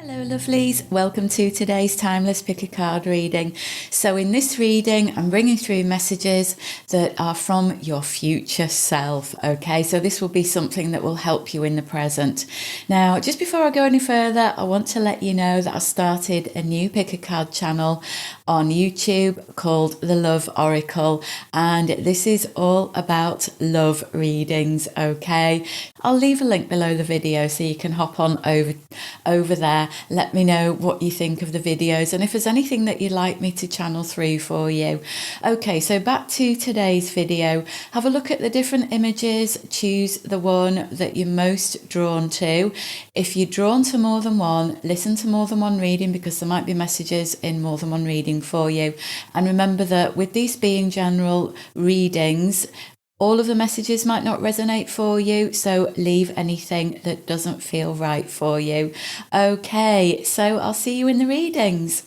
Hello lovelies, welcome to today's Timeless Pick a Card reading. So in this reading I'm bringing through messages that are from your future self, okay? So this will be something that will help you in the present. Now just before I go any further, I want to let you know that I started a new Pick a Card channel on YouTube called The Love Oracle, and this is all about love readings, okay? I'll leave a link below the video so you can hop on over there. Let me know what you think of the videos and if there's anything that you'd like me to channel through for you. Okay, so back to today's video. Have a look at the different images, choose the one that you're most drawn to. If you're drawn to more than one, listen to more than one reading because there might be messages in more than one reading for you. And remember that with these being general readings, all of the messages might not resonate for you, so leave anything that doesn't feel right for you. Okay, so I'll see you in the readings.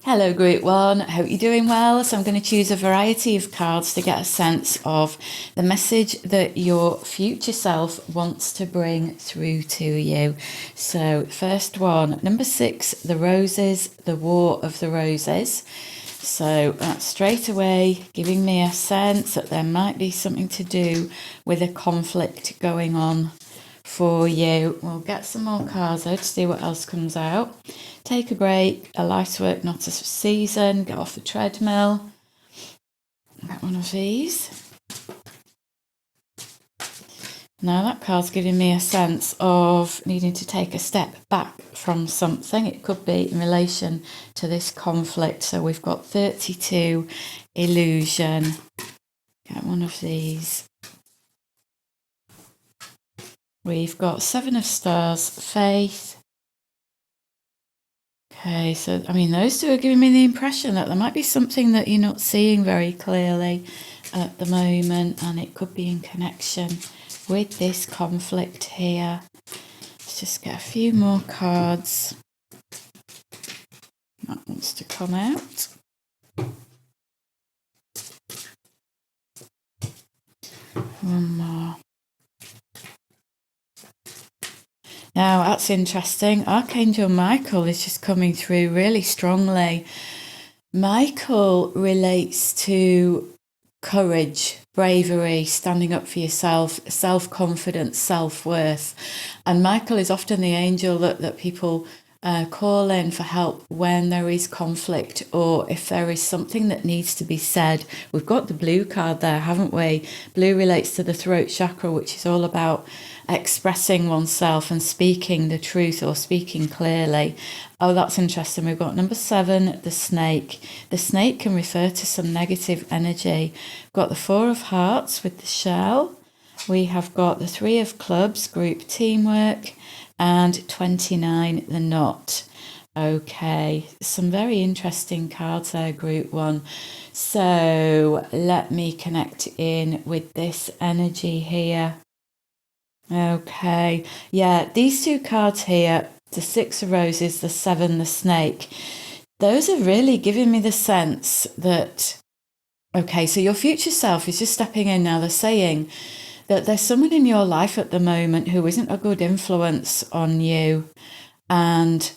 Hello Group 1, hope you're doing well. So I'm going to choose a variety of cards to get a sense of the message that your future self wants to bring through to you. So first one, number 6, the Roses, the War of the Roses. So that's straight away giving me a sense that there might be something to do with a conflict going on for you. We'll get some more cards though to see what else comes out. Take a break, a life's work, not a season, get off the treadmill. Get one of these. Now that card's giving me a sense of needing to take a step back from something. It could be in relation to this conflict. So we've got 32, illusion. Get one of these. We've got 7 of Stars, faith. Okay, so I mean those two are giving me the impression that there might be something that you're not seeing very clearly at the moment, and it could be in connection with this conflict here. Let's just get a few more cards. That wants to come out. One more. Now that's interesting. Archangel Michael is just coming through really strongly. Michael relates to courage, bravery, standing up for yourself, self-confidence, self-worth. And Michael is often the angel that people call in for help when there is conflict or if there is something that needs to be said. We've got the blue card there, haven't we? Blue relates to the throat chakra, which is all about expressing oneself and speaking the truth or speaking clearly. Oh, that's interesting. We've got number 7, the snake. The snake can refer to some negative energy. We've got the 4 of Hearts with the shell. We have got the 3 of Clubs, group teamwork, and 29, the knot. Okay, some very interesting cards there, group 1. So let me connect in with this energy here. Okay, yeah, these two cards here, the 6 of Roses, the 7, the snake, those are really giving me the sense that, okay, so your future self is just stepping in now. They're saying that there's someone in your life at the moment who isn't a good influence on you, and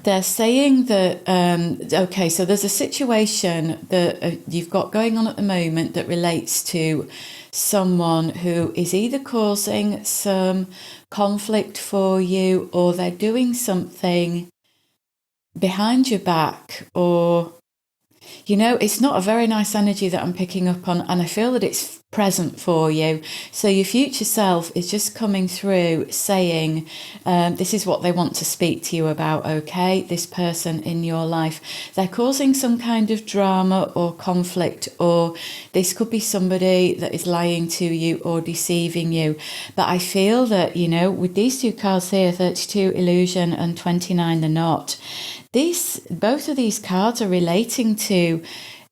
they're saying that, okay, so there's a situation that you've got going on at the moment that relates to someone who is either causing some conflict for you or they're doing something behind your back, or, you know, it's not a very nice energy that I'm picking up on, and I feel that it's present for you. So your future self is just coming through saying this is what they want to speak to you about, okay? This person in your life, they're causing some kind of drama or conflict, or this could be somebody that is lying to you or deceiving you. But I feel that, you know, with these two cards here, 32 illusion and 29 the knot, both of these cards are relating to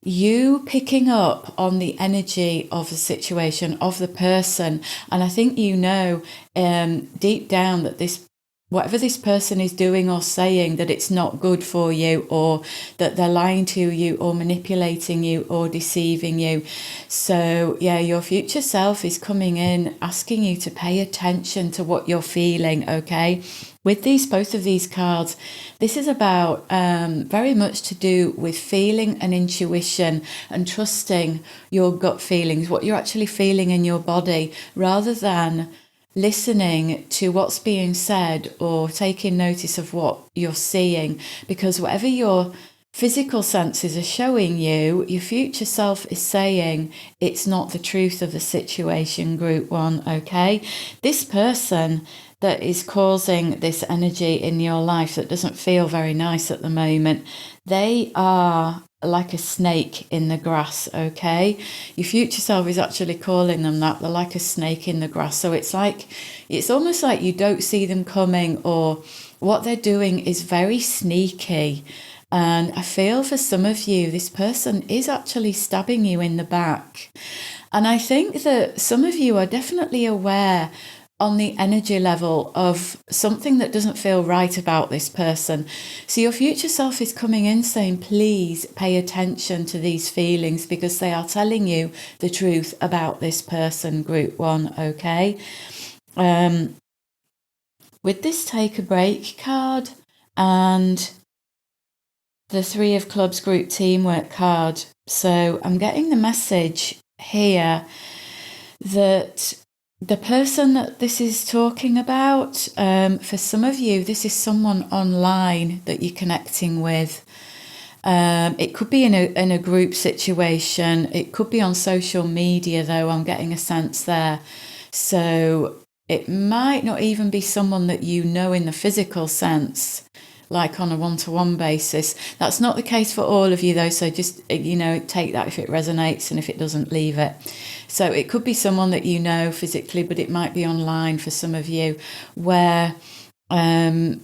you picking up on the energy of the situation, of the person. And I think you know deep down that this whatever this person is doing or saying, that it's not good for you, or that they're lying to you or manipulating you or deceiving you. So yeah, your future self is coming in asking you to pay attention to what you're feeling, okay? With both of these cards, this is about very much to do with feeling and intuition and trusting your gut feelings, what you're actually feeling in your body, rather than listening to what's being said or taking notice of what you're seeing. Because whatever your physical senses are showing you, your future self is saying it's not the truth of the situation, Group 1, okay? This person that is causing this energy in your life that doesn't feel very nice at the moment, they are like a snake in the grass, okay? Your future self is actually calling them that. They're like a snake in the grass. So it's almost like you don't see them coming, or what they're doing is very sneaky. And I feel for some of you, this person is actually stabbing you in the back. And I think that some of you are definitely aware on the energy level of something that doesn't feel right about this person. So your future self is coming in saying, please pay attention to these feelings, because they are telling you the truth about this person, Group 1, okay? With this Take a Break card and the Three of Clubs Group Teamwork card, so I'm getting the message here that the person that this is talking about, for some of you, this is someone online that you're connecting with. It could be in a group situation. It could be on social media, though. I'm getting a sense there. So it might not even be someone that you know in the physical sense, like on a one-to-one basis. That's not the case for all of you, though, so just, take that if it resonates, and if it doesn't, leave it. So it could be someone that you know physically, but it might be online for some of you, where the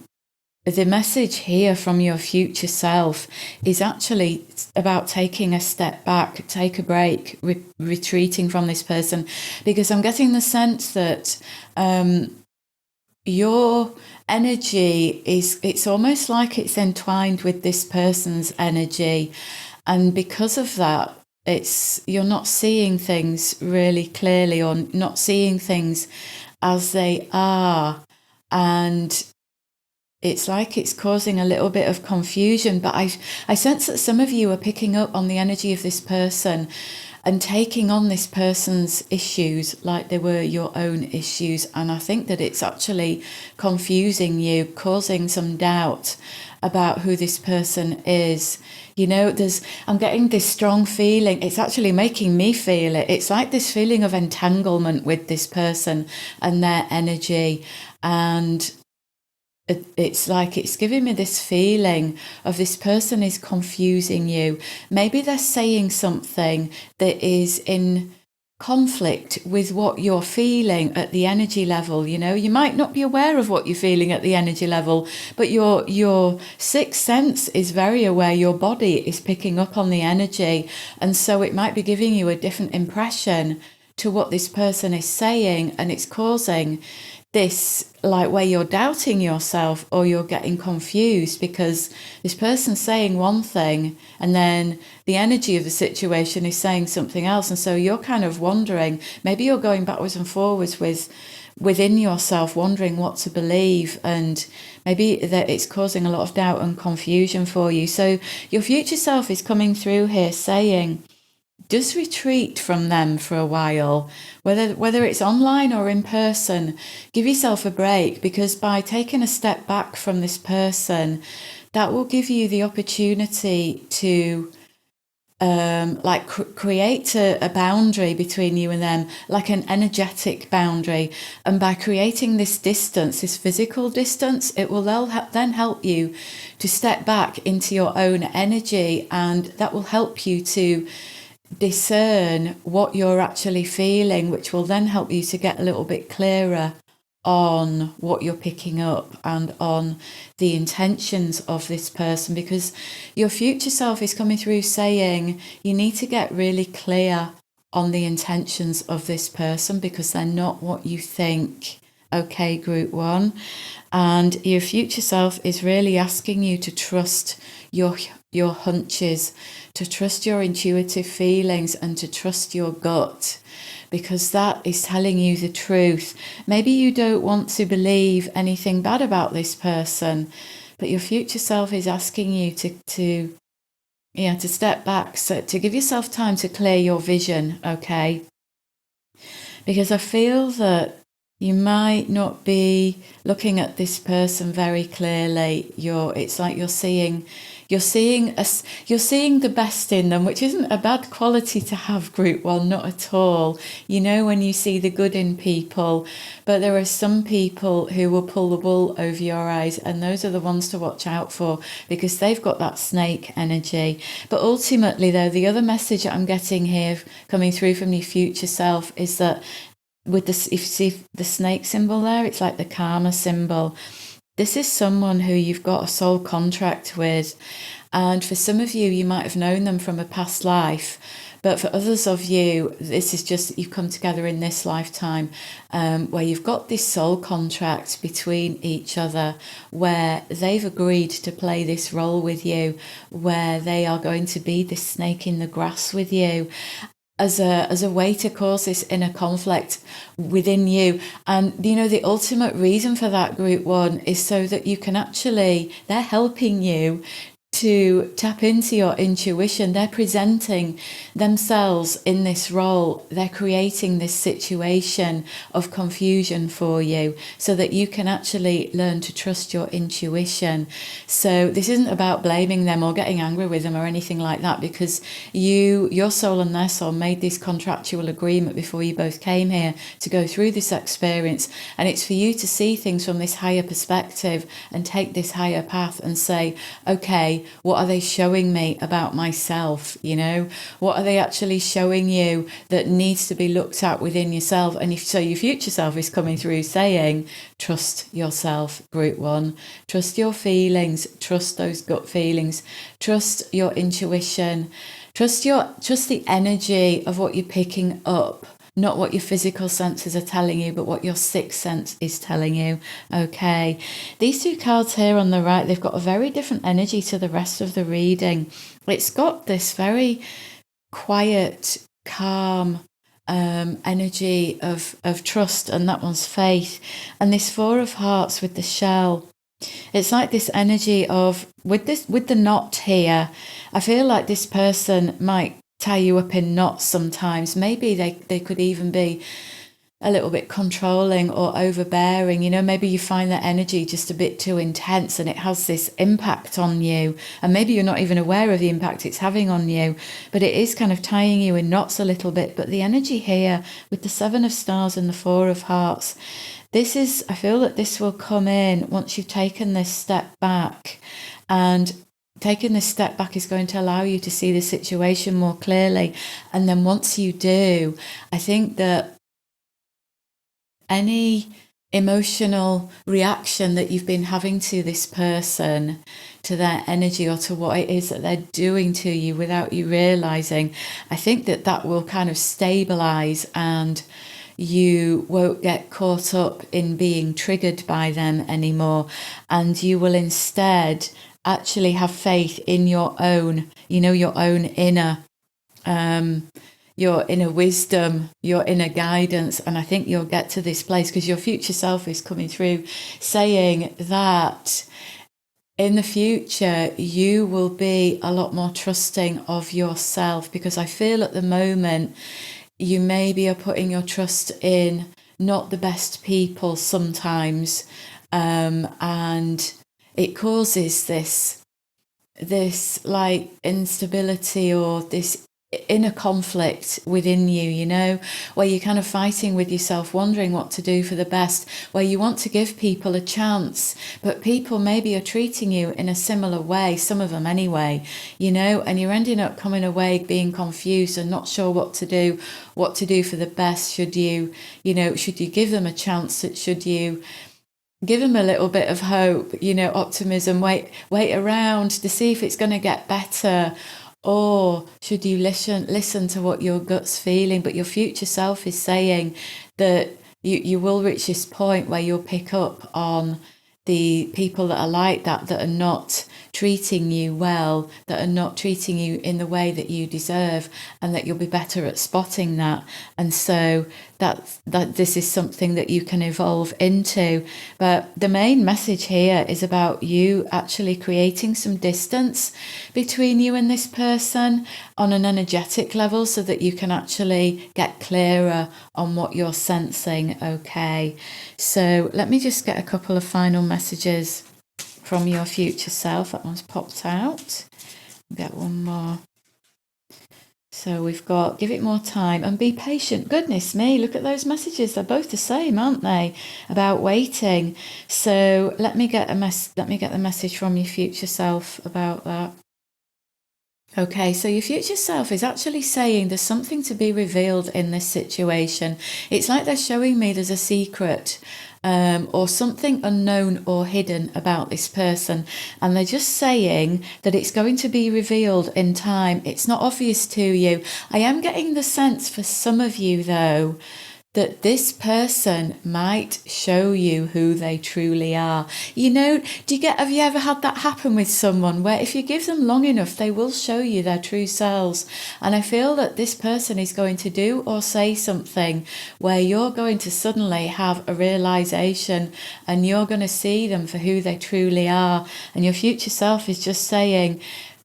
message here from your future self is actually about taking a step back, take a break, retreating from this person, because I'm getting the sense that your energy it's almost like it's entwined with this person's energy, and because of that, you're not seeing things really clearly, or not seeing things as they are, and it's like it's causing a little bit of confusion. But I sense that some of you are picking up on the energy of this person and taking on this person's issues like they were your own issues. And I think that it's actually confusing you, causing some doubt about who this person is. I'm getting this strong feeling. It's actually making me feel it. It's like this feeling of entanglement with this person and their energy. And it's like it's giving me this feeling of this person is confusing you. Maybe they're saying something that is in conflict with what you're feeling at the energy level. You might not be aware of what you're feeling at the energy level, but your sixth sense is very aware. Your body is picking up on the energy, and so it might be giving you a different impression to what this person is saying, and it's causing this, like, where you're doubting yourself or you're getting confused, because this person's saying one thing and then the energy of the situation is saying something else. And so you're kind of wondering, maybe you're going backwards and forwards within yourself, wondering what to believe, and maybe that it's causing a lot of doubt and confusion for you. So your future self is coming through here saying, just retreat from them for a while, whether it's online or in person. Give yourself a break, because by taking a step back from this person, that will give you the opportunity to create a boundary between you and them, like an energetic boundary. And by creating this distance, this physical distance, it will then help you to step back into your own energy, and that will help you to discern what you're actually feeling, which will then help you to get a little bit clearer on what you're picking up and on the intentions of this person, because your future self is coming through saying you need to get really clear on the intentions of this person, because they're not what you think Okay, group one. And your future self is really asking you to trust your hunches, to trust your intuitive feelings, and to trust your gut, because that is telling you the truth. Maybe you don't want to believe anything bad about this person, but your future self is asking you to step back, so to give yourself time to clear your vision, okay? Because I feel that you might not be looking at this person very clearly. It's like you're seeing the best in them, which isn't a bad quality to have, group one, not at all. You know, when you see the good in people, but there are some people who will pull the wool over your eyes, and those are the ones to watch out for, because they've got that snake energy. But ultimately, though, the other message that I'm getting here coming through from your future self is that with this, if you see the snake symbol there, it's like the karma symbol. This is someone who you've got a soul contract with. And for some of you, you might have known them from a past life. But for others of you, this is just, you've come together in this lifetime, where you've got this soul contract between each other, where they've agreed to play this role with you, where they are going to be this snake in the grass with you, as a way to cause this inner conflict within you. And you know, the ultimate reason for that, group one, is so that you can actually, they're helping you to tap into your intuition. They're presenting themselves in this role. They're creating this situation of confusion for you so that you can actually learn to trust your intuition. So this isn't about blaming them or getting angry with them or anything like that, because your soul and their soul made this contractual agreement before you both came here to go through this experience. And it's for you to see things from this higher perspective and take this higher path and say, okay, what are they showing me about myself? You know, what are they actually showing you that needs to be looked at within yourself? And if so, your future self is coming through saying, trust yourself, group one. Trust your feelings, trust those gut feelings, trust your intuition, trust the energy of what you're picking up. Not what your physical senses are telling you, but what your sixth sense is telling you. Okay. These two cards here on the right, they've got a very different energy to the rest of the reading. It's got this very quiet, calm energy of trust, and that one's faith. And this Four of Hearts with the shell, it's like this energy of, with the knot here, I feel like this person might tie you up in knots sometimes. Maybe they could even be a little bit controlling or overbearing. You know, maybe you find that energy just a bit too intense and it has this impact on you, and maybe you're not even aware of the impact it's having on you, but it is kind of tying you in knots a little bit. But the energy here with the Seven of Stars and the Four of Hearts, I feel that this will come in once you've taken this step back, and taking this step back is going to allow you to see the situation more clearly. And then once you do, I think that any emotional reaction that you've been having to this person, to their energy, or to what it is that they're doing to you without you realizing, I think that will kind of stabilize, and you won't get caught up in being triggered by them anymore. And you will instead actually have faith in your own, your own inner, your inner wisdom, your inner guidance. And I think you'll get to this place because your future self is coming through saying that in the future, you will be a lot more trusting of yourself, because I feel at the moment you maybe are putting your trust in not the best people sometimes, and it causes this like instability or this inner conflict within you, where you're kind of fighting with yourself, wondering what to do for the best, where you want to give people a chance, but people maybe are treating you in a similar way, some of them anyway, and you're ending up coming away being confused and not sure what to do for the best. Should you give them a chance? Should you give them a little bit of hope, optimism, wait around to see if it's going to get better? Or should you listen to what your gut's feeling? But your future self is saying that you will reach this point where you'll pick up on the people that are like that are not treating you well, that are not treating you in the way that you deserve, and that you'll be better at spotting that. And so that this is something that you can evolve into. But the main message here is about you actually creating some distance between you and this person on an energetic level, so that you can actually get clearer on what you're sensing. Okay, so let me just get a couple of final messages from your future self. That one's popped out. Get one more. So we've got give it more time and be patient. Goodness me, look at those messages. They're both the same, aren't they? About waiting. So let me get the message from your future self about that. Okay, so your future self is actually saying there's something to be revealed in this situation. It's like they're showing me there's a secret or something unknown or hidden about this person. And they're just saying that it's going to be revealed in time. It's not obvious to you. I am getting the sense for some of you, though, that this person might show you who they truly are. You know, have you ever had that happen with someone where if you give them long enough, they will show you their true selves? And I feel that this person is going to do or say something where you're going to suddenly have a realization and you're going to see them for who they truly are. And your future self is just saying,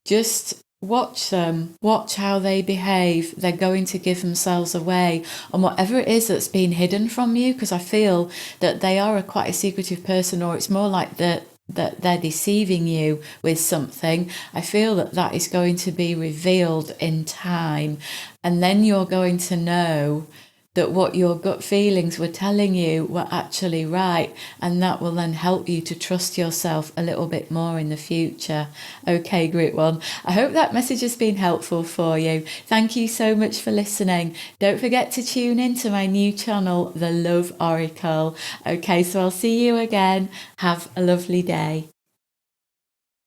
just watch them, watch how they behave. They're going to give themselves away on whatever it is that's been hidden from you, because I feel that they are quite a secretive person, or it's more like that they're deceiving you with something. I feel that is going to be revealed in time, and then you're going to know that what your gut feelings were telling you were actually right, and that will then help you to trust yourself a little bit more in the future. Okay, Group 1, I hope that message has been helpful for you. Thank you so much for listening. Don't forget to tune in to my new channel, The Love Oracle. Okay, so I'll see you again. Have a lovely day.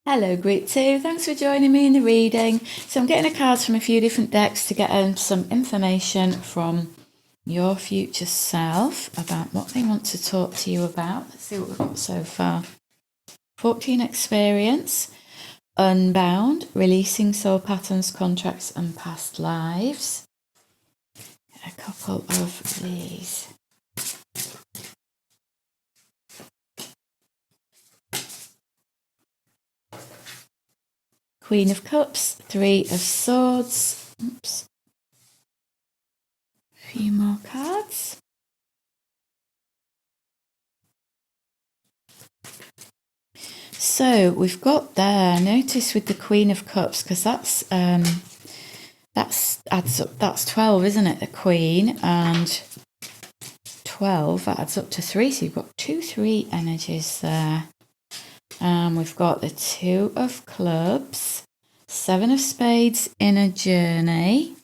Hello Group 2, thanks for joining me in the reading. So I'm getting the cards from a few different decks to get some information from your future self about what they want to talk to you about. Let's see what we've got so far. 14 experience, unbound, releasing soul patterns, contracts and past lives. A couple of these. Queen of Cups, Three of Swords. Oops. A few more cards. So we've got there, notice with the Queen of Cups, because that's adds up, that's 12, isn't it? The Queen, and 12, that adds up to 3. So you've got 2, 3 energies there. And we've got the Two of Clubs, Seven of Spades, Inner Journey.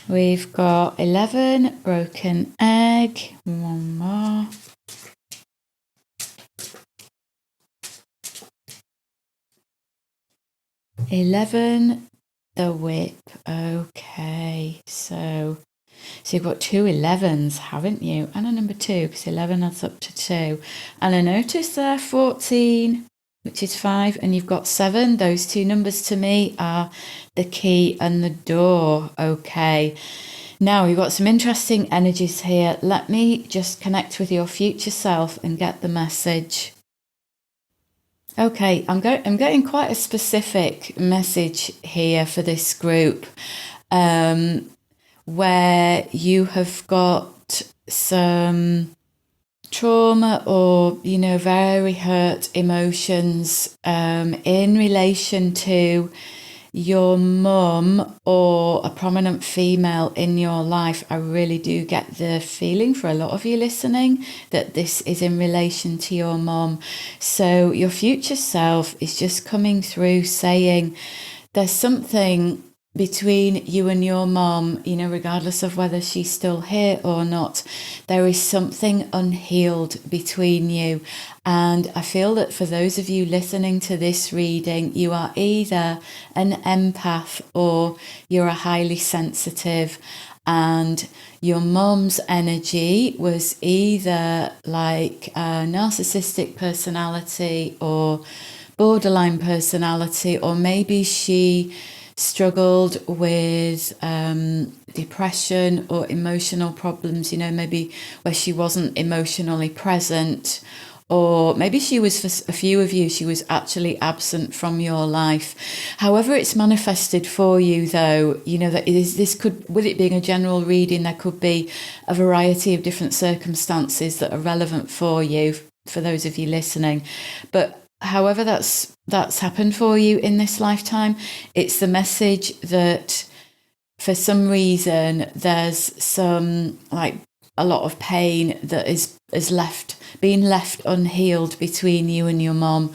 We've got 11, Broken Egg. One more. 11, the Whip. Okay, so you've got 2 11s, haven't you? And a number 2, because 11 adds up to 2. And I notice there 14, which is 5, and you've got 7. Those 2 numbers to me are the key and the door. Okay. Now we've got some interesting energies here. Let me just connect with your future self and get the message. Okay, I'm getting quite a specific message here for this group, where you have got some trauma or, very hurt emotions in relation to your mum or a prominent female in your life. I really do get the feeling for a lot of you listening that this is in relation to your mum. So your future self is just coming through saying there's something between you and your mom, regardless of whether she's still here or not, there is something unhealed between you. And I feel that for those of you listening to this reading, you are either an empath or you're a highly sensitive. and your mum's energy was either like a narcissistic personality or borderline personality, or maybe she struggled with depression or emotional problems, maybe where she wasn't emotionally present, or maybe she was, for a few of you, she was actually absent from your life. However it's manifested for you, though, that this could, with it being a general reading, there could be a variety of different circumstances that are relevant for you, for those of you listening. But however that's happened for you in this lifetime, it's the message that for some reason there's some, like, a lot of pain that is being left unhealed between you and your mum.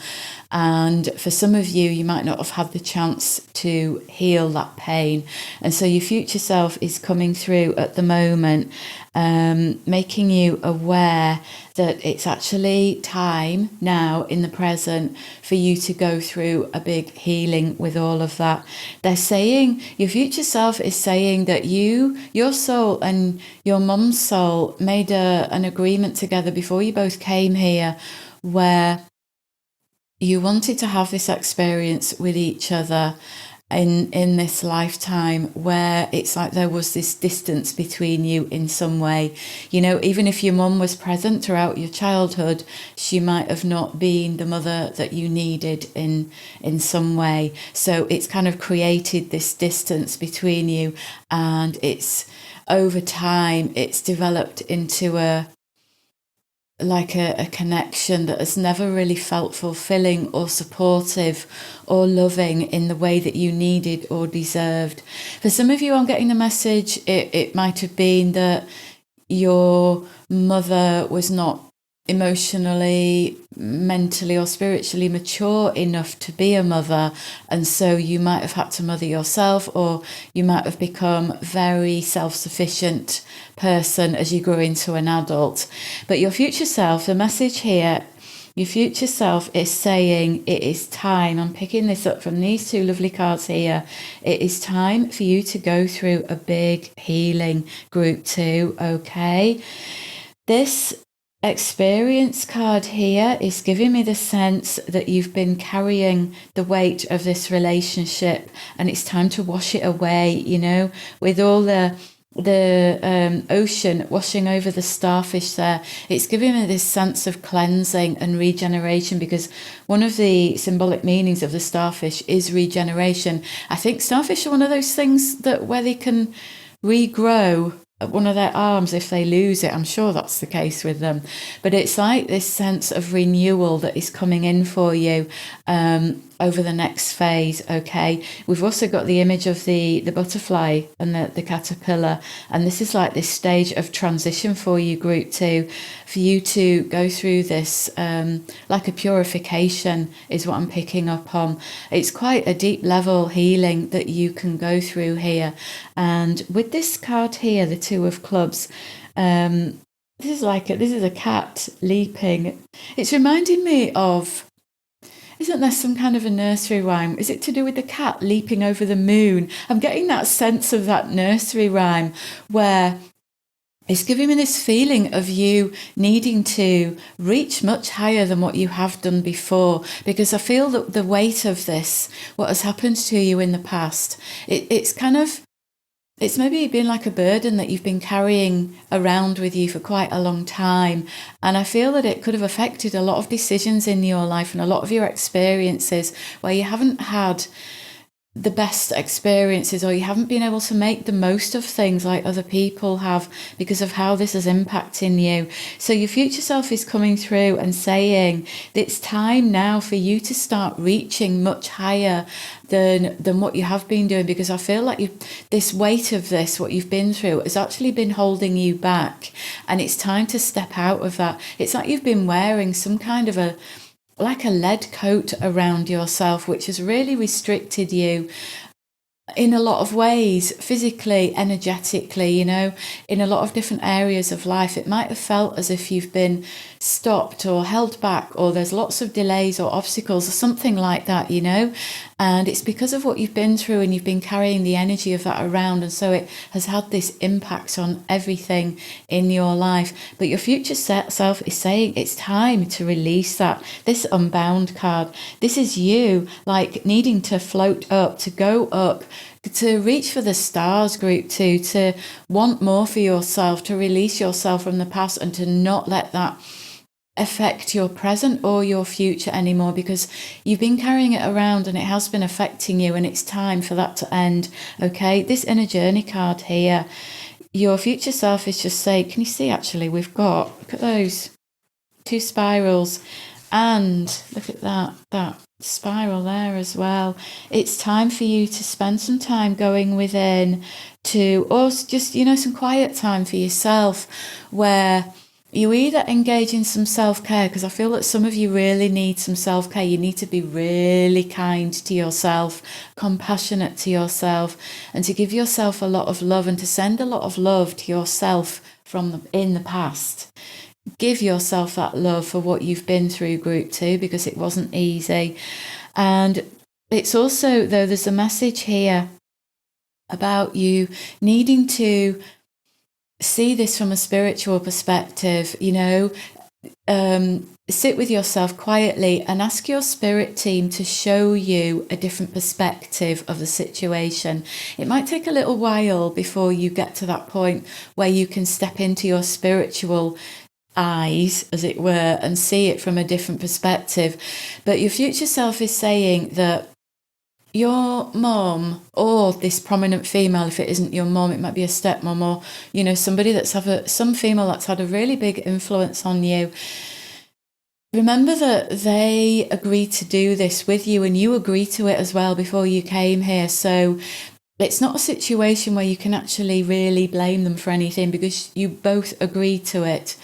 And for some of you, you might not have had the chance to heal that pain. And so your future self is coming through at the moment, making you aware that it's actually time now in the present for you to go through a big healing with all of that. They're saying, your future self is saying that your soul and your mum's soul made an agreement together before you both came here, where you wanted to have this experience with each other in this lifetime, where it's like there was this distance between you in some way. Even if your mum was present throughout your childhood, she might have not been the mother that you needed in some way. So it's kind of created this distance between you, and it's, over time, it's developed into a connection that has never really felt fulfilling or supportive or loving in the way that you needed or deserved. For some of you, I'm getting the message, it might have been that your mother was not emotionally, mentally or spiritually mature enough to be a mother, and so you might have had to mother yourself, or you might have become very self-sufficient person as you grow into an adult. But your future self, the message here, your future self is saying it is time. I'm picking this up from these two lovely cards here. It is time for you to go through a big healing, group 2, okay? This experience card here is giving me the sense that you've been carrying the weight of this relationship, and it's time to wash it away, with all the ocean washing over the starfish there. It's giving me this sense of cleansing and regeneration, because one of the symbolic meanings of the starfish is regeneration. I think starfish are one of those things that where they can regrow one of their arms if they lose it. I'm sure that's the case with them. But it's like this sense of renewal that is coming in for you over the next phase, okay? We've also got the image of the butterfly and the caterpillar, and this is like this stage of transition for you, group 2, for you to go through this like a purification is what I'm picking up on. It's quite a deep level healing that you can go through here. And with this card here, the 2 of clubs, this is a cat leaping. It's reminding me of, isn't there some kind of a nursery rhyme? Is it to do with the cat leaping over the moon? I'm getting that sense of that nursery rhyme where it's giving me this feeling of you needing to reach much higher than what you have done before, because I feel that the weight of this, what has happened to you in the past, it's maybe been like a burden that you've been carrying around with you for quite a long time. And I feel that it could have affected a lot of decisions in your life and a lot of your experiences where you haven't had the best experiences, or you haven't been able to make the most of things like other people have because of how this is impacting you. So your future self is coming through and saying that it's time now for you to start reaching much higher than what you have been doing, because I feel like this weight of this, what you've been through, has actually been holding you back, and it's time to step out of that. It's like you've been wearing some kind of a lead coat around yourself, which has really restricted you in a lot of ways, physically, energetically, in a lot of different areas of life. It might have felt as if you've been stopped or held back, or there's lots of delays or obstacles or something like that, and it's because of what you've been through, and you've been carrying the energy of that around, and so it has had this impact on everything in your life. But your future self is saying it's time to release that. This Unbound card, this is you like needing to float up, to go up, to reach for the stars, group 2, to want more for yourself, to release yourself from the past, and to not let that affect your present or your future anymore, because you've been carrying it around and it has been affecting you, and it's time for that to end. Okay, this Inner Journey card here, your future self is just saying, can you see, actually we've got, look at those 2 spirals, and look at that spiral there as well. It's time for you to spend some time going within, to, or just, some quiet time for yourself, where you either engage in some self-care, because I feel that some of you really need some self-care. You need to be really kind to yourself, compassionate to yourself, and to give yourself a lot of love, and to send a lot of love to yourself from in the past. Give yourself that love for what you've been through, group 2, because it wasn't easy. And it's also, though, there's a message here about you needing to see this from a spiritual perspective, sit with yourself quietly and ask your spirit team to show you a different perspective of the situation. It might take a little while before you get to that point where you can step into your spiritual eyes, as it were, and see it from a different perspective. But your future self is saying that your mom, or this prominent female, if it isn't your mom, it might be a stepmom, or somebody that's some female that's had a really big influence on you. Remember that they agreed to do this with you, and you agreed to it as well before you came here. So it's not a situation where you can actually really blame them for anything, because you both agreed to it.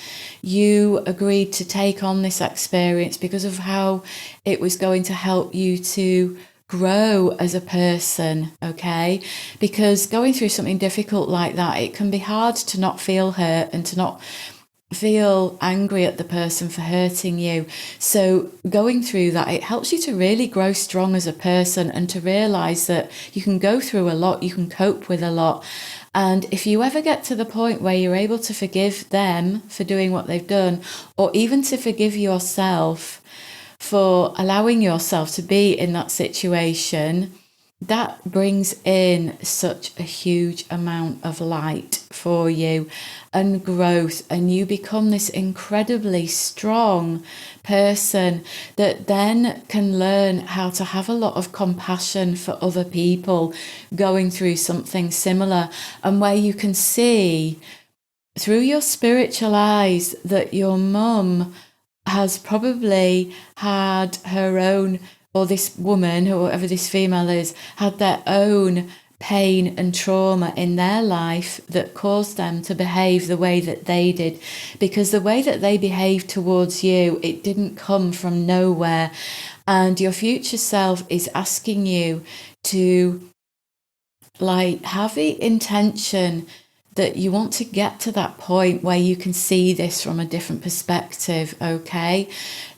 You agreed to take on this experience because of how it was going to help you to grow as a person, okay? Because going through something difficult like that, it can be hard to not feel hurt and to not feel angry at the person for hurting you. So going through that, it helps you to really grow strong as a person, and to realize that you can go through a lot, you can cope with a lot. And if you ever get to the point where you're able to forgive them for doing what they've done, or even to forgive yourself for allowing yourself to be in that situation, that brings in such a huge amount of light for you and growth, and you become this incredibly strong person that then can learn how to have a lot of compassion for other people going through something similar, and where you can see through your spiritual eyes that your mum has probably had her own, or this woman, or whatever this female is, had their own pain and trauma in their life that caused them to behave the way that they did. Because the way that they behaved towards you, it didn't come from nowhere. And your future self is asking you to have the intention that you want to get to that point where you can see this from a different perspective, okay?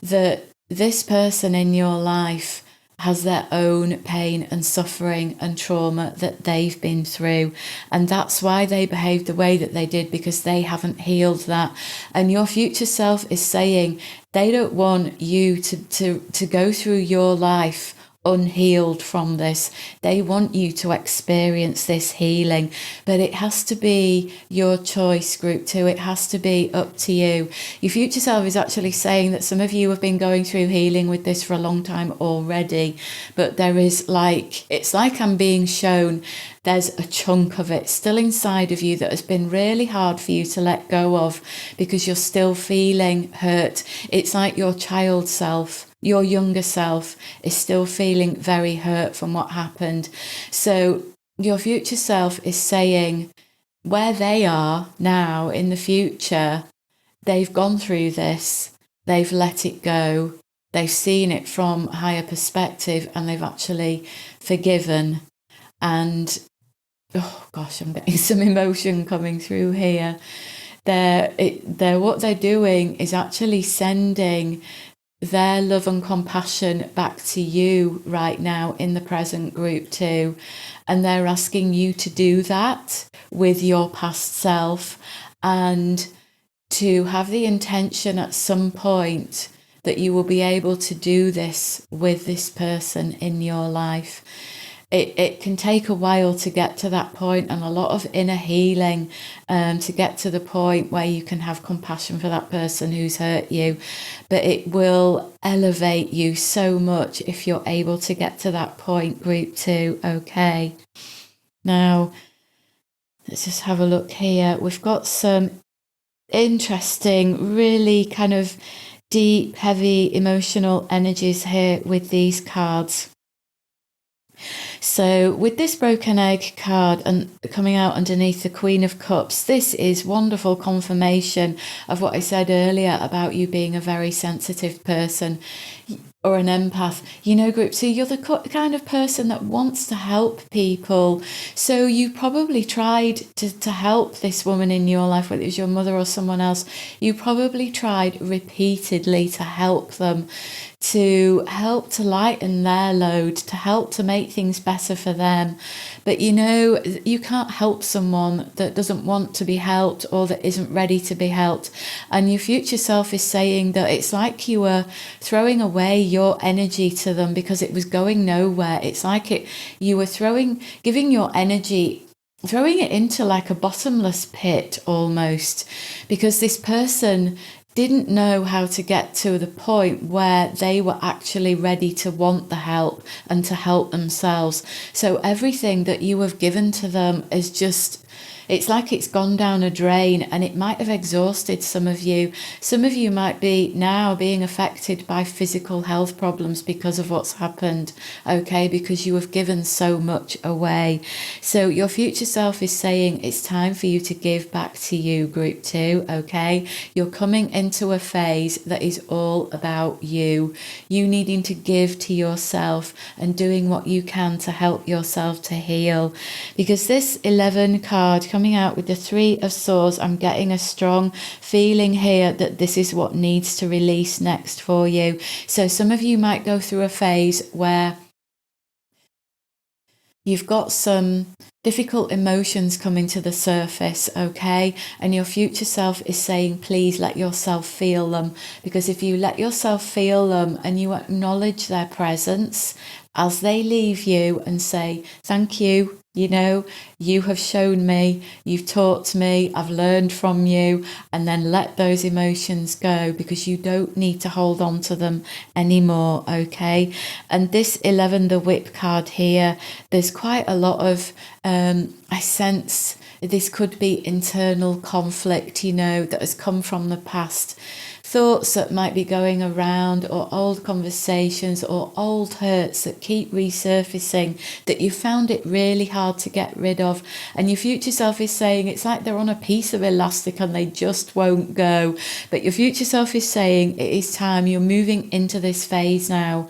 That this person in your life has their own pain and suffering and trauma that they've been through, and that's why they behaved the way that they did, because they haven't healed that. And your future self is saying they don't want you to go through your life unhealed from this. They want you to experience this healing, but it has to be your choice, group 2. It has to be up to you. Your future self is actually saying that some of you have been going through healing with this for a long time already, but there is it's like I'm being shown there's a chunk of it still inside of you that has been really hard for you to let go of, because you're still feeling hurt. It's like your child self, your younger self, is still feeling very hurt from what happened. So your future self is saying where they are now in the future, they've gone through this, they've let it go, they've seen it from a higher perspective, and they've actually forgiven. And oh gosh, I'm getting some emotion coming through here. What they're doing is actually sending their love and compassion back to you right now in the present, group 2. And they're asking you to do that with your past self, and to have the intention at some point that you will be able to do this with this person in your life. It can take a while to get to that point, and a lot of inner healing to get to the point where you can have compassion for that person who's hurt you. But it will elevate you so much if you're able to get to that point, group 2. Okay. Now, let's just have a look here. We've got some interesting, really kind of deep, heavy emotional energies here with these cards. So with this broken egg card and coming out underneath the Queen of Cups, this is wonderful confirmation of what I said earlier about you being a very sensitive person or an empath. You know, group 2, you're the kind of person that wants to help people. So you probably tried to help this woman in your life, whether it was your mother or someone else. You probably tried repeatedly to help them, to help to lighten their load, to help to make things better for them. But you know, you can't help someone that doesn't want to be helped or that isn't ready to be helped. And your future self is saying that it's like you were throwing away your energy to them because it was going nowhere. It's like you were giving your energy, throwing it into like a bottomless pit almost, because this person didn't know how to get to the point where they were actually ready to want the help and to help themselves. So everything that you have given to them is just, it's like it's gone down a drain, and it might have exhausted some of you. Some of you might be now being affected by physical health problems because of what's happened, okay, because you have given so much away. So your future self is saying it's time for you to give back to you, group 2, okay? You're coming into a phase that is all about you needing to give to yourself and doing what you can to help yourself to heal. Because this 11 card coming out with the 3 of Swords, I'm getting a strong feeling here that this is what needs to release next for you. So some of you might go through a phase where you've got some difficult emotions coming to the surface, okay? And your future self is saying, please let yourself feel them. Because if you let yourself feel them and you acknowledge their presence as they leave you and say, thank you, you know, you have shown me, you've taught me, I've learned from you, and then let those emotions go, because you don't need to hold on to them anymore, okay? And this 11, the Whip card here, there's quite a lot of, I sense this could be internal conflict, you know, that has come from the past. Thoughts that might be going around, or old conversations, or old hurts that keep resurfacing, that you found it really hard to get rid of. And your future self is saying it's like they're on a piece of elastic and they just won't go. But your future self is saying it is time. You're moving into this phase now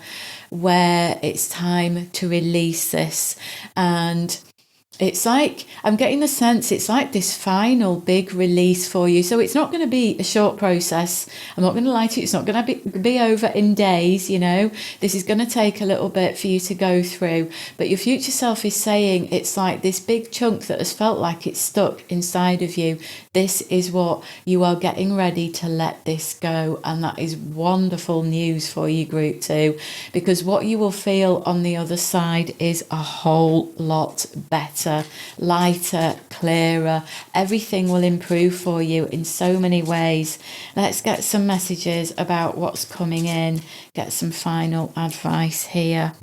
where it's time to release this. And it's like, I'm getting the sense it's like this final big release for you. So it's not going to be a short process. I'm not going to lie to you. It's not going to be over in days, you know. This is going to take a little bit for you to go through. But your future self is saying it's like this big chunk that has felt like it's stuck inside of you. This is what you are getting ready to let this go. And that is wonderful news for you, group 2, because what you will feel on the other side is a whole lot better, lighter, clearer. Everything will improve for you in so many ways. Let's get some messages about what's coming in, get some final advice here.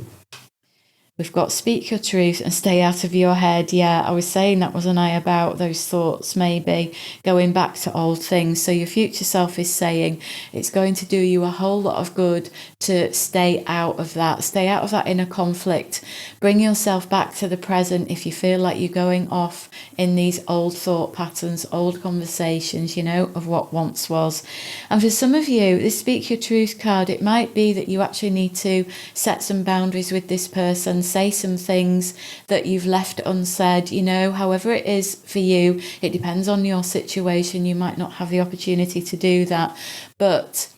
We've got speak your truth and stay out of your head. Yeah, I was saying that, wasn't I, about those thoughts maybe going back to old things. So your future self is saying it's going to do you a whole lot of good to stay out of that inner conflict. Bring yourself back to the present if you feel like you're going off in these old thought patterns, old conversations, of what once was. And for some of you, this Speak Your Truth card, it might be that you actually need to set some boundaries with this person, say some things that you've left unsaid, however it is for you. It depends on your situation. You might not have the opportunity to do that, but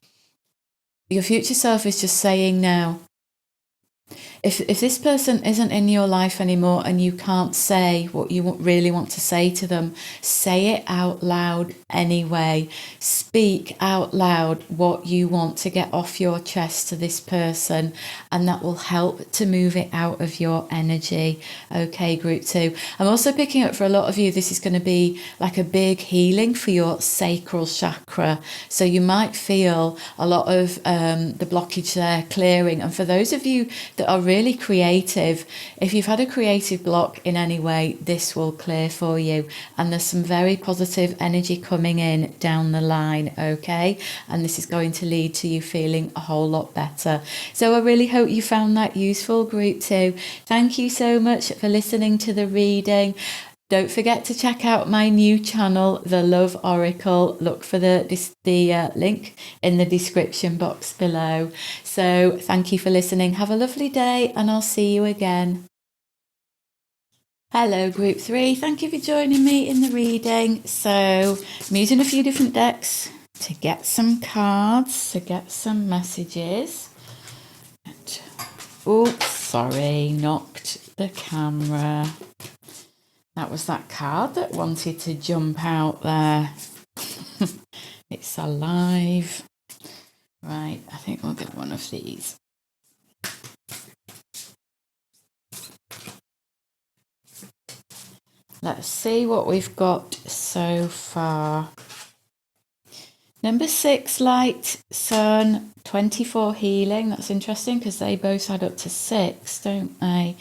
your future self is just saying now, if this person isn't in your life anymore and you can't say what you really want to say to them, say it out loud anyway. Speak out loud what you want to get off your chest to this person, and that will help to move it out of your energy. Okay, group 2. I'm also picking up for a lot of you, this is going to be like a big healing for your sacral chakra. So you might feel a lot of the blockage there clearing. And for those of you that are really creative, if you've had a creative block in any way, this will clear for you. And there's some very positive energy coming in down the line, okay? And this is going to lead to you feeling a whole lot better. So I really hope you found that useful, group 2. Thank you so much for listening to the reading. Don't forget to check out my new channel, The Love Oracle. Look for the link in the description box below. So thank you for listening. Have a lovely day, and I'll see you again. Hello, group 3. Thank you for joining me in the reading. So I'm using a few different decks to get some cards, to get some messages. Oops, sorry, knocked the camera. That was that card that wanted to jump out there. It's alive. Right, I think we'll get one of these. Let's see what we've got so far. Number 6, light, sun, 24, healing. That's interesting because they both add up to 6, don't they?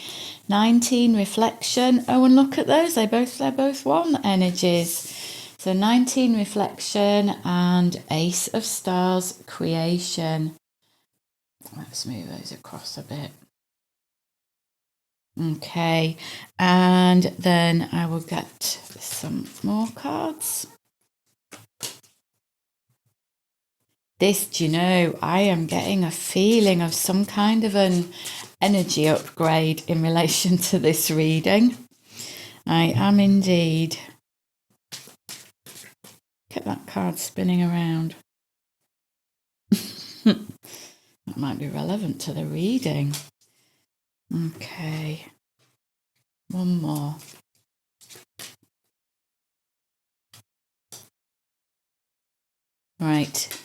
19, reflection. Oh, and look at those. They're both 1 energies. So 19, reflection, and Ace of Stars, creation. Let's move those across a bit. Okay, and then I will get some more cards. This, I am getting a feeling of some kind of an energy upgrade in relation to this reading. I am indeed. Look at that card spinning around. That might be relevant to the reading. Okay. One more. Right.